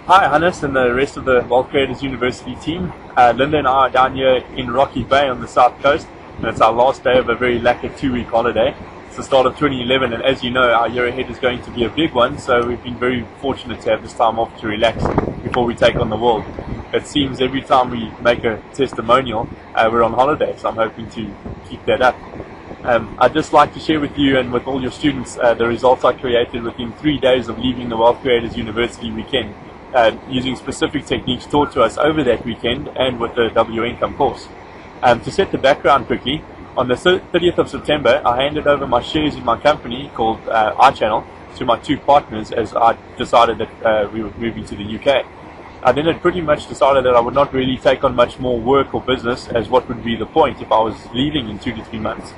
Hi Hannes and the rest of the Wealth Creators University team. Linda and I are down here in Rocky Bay on the south coast, and it's our last day of a very lacquer 2-week holiday. It's the start of 2011, and as you know, our year ahead is going to be a big one, so we've been very fortunate to have this time off to relax before we take on the world. It seems every time we make a testimonial, we're on holiday, so I'm hoping to keep that up. I'd just like to share with you and with all your students the results I created within 3 days of leaving the Wealth Creators University weekend, using specific techniques taught to us over that weekend and with the W Income course. To set the background quickly, on the 30th of September, I handed over my shares in my company called iChannel to my two partners as I decided that we were moving to the UK. I then had pretty much decided that I would not really take on much more work or business, as what would be the point if I was leaving in 2 to 3 months.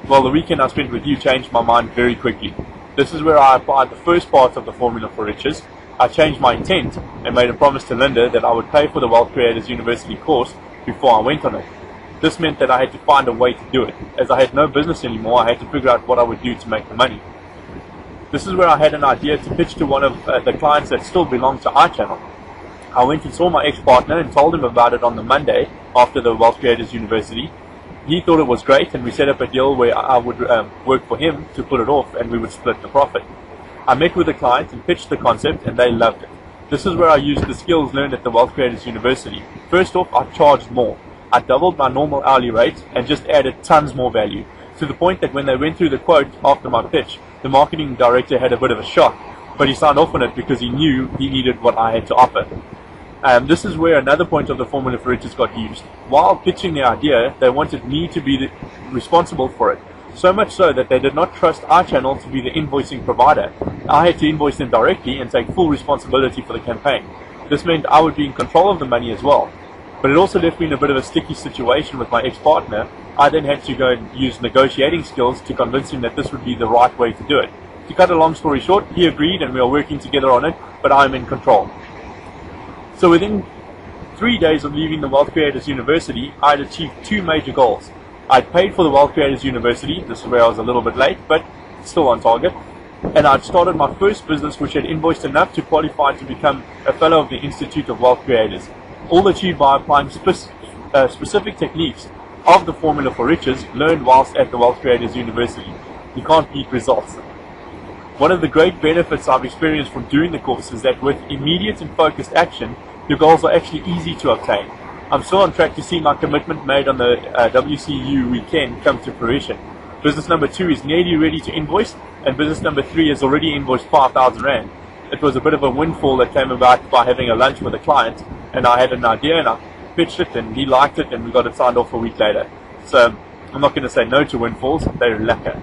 Well, the weekend I spent with you changed my mind very quickly. This is where I applied the first part of the formula for riches. I changed my intent and made a promise to Linda that I would pay for the Wealth Creators University course before I went on it. This meant that I had to find a way to do it. As I had no business anymore, I had to figure out what I would do to make the money. This is where I had an idea to pitch to one of the clients that still belonged to iChannel. I went and saw my ex-partner and told him about it on the Monday after the Wealth Creators University. He thought it was great, and we set up a deal where I would work for him to pull it off, and we would split the profit. I met with the client and pitched the concept, and they loved it. This is where I used the skills learned at the Wealth Creators University. First off, I charged more. I doubled my normal hourly rate and just added tons more value, to the point that when they went through the quote after my pitch, the marketing director had a bit of a shock, but he signed off on it because he knew he needed what I had to offer. This is where another point of the formula for riches got used. While pitching the idea, they wanted me to be responsible for it. So much so that they did not trust iChannel to be the invoicing provider. I had to invoice them directly and take full responsibility for the campaign. This meant I would be in control of the money as well. But it also left me in a bit of a sticky situation with my ex-partner. I then had to go and use negotiating skills to convince him that this would be the right way to do it. To cut a long story short, he agreed and we are working together on it, but I'm in control. So within 3 days of leaving the Wealth Creators University, I had achieved 2 major goals. I'd paid for the Wealth Creators University, this is where I was a little bit late, but still on target. And I'd started my first business which had invoiced enough to qualify to become a fellow of the Institute of Wealth Creators. All achieved by applying specific techniques of the formula for riches learned whilst at the Wealth Creators University. You can't beat results. One of the great benefits I've experienced from doing the course is that with immediate and focused action, your goals are actually easy to obtain. I'm still on track to see my commitment made on the WCU weekend come to fruition. Business number 2 is nearly ready to invoice, and business number 3 has already invoiced 5,000 Rand. It was a bit of a windfall that came about by having a lunch with a client, and I had an idea and I pitched it and he liked it and we got it signed off a week later. So I'm not going to say no to windfalls, they're lacquer.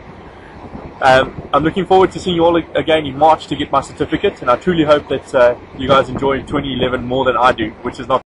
I'm looking forward to seeing you all again in March to get my certificate, and I truly hope that you guys enjoy 2011 more than I do, which is not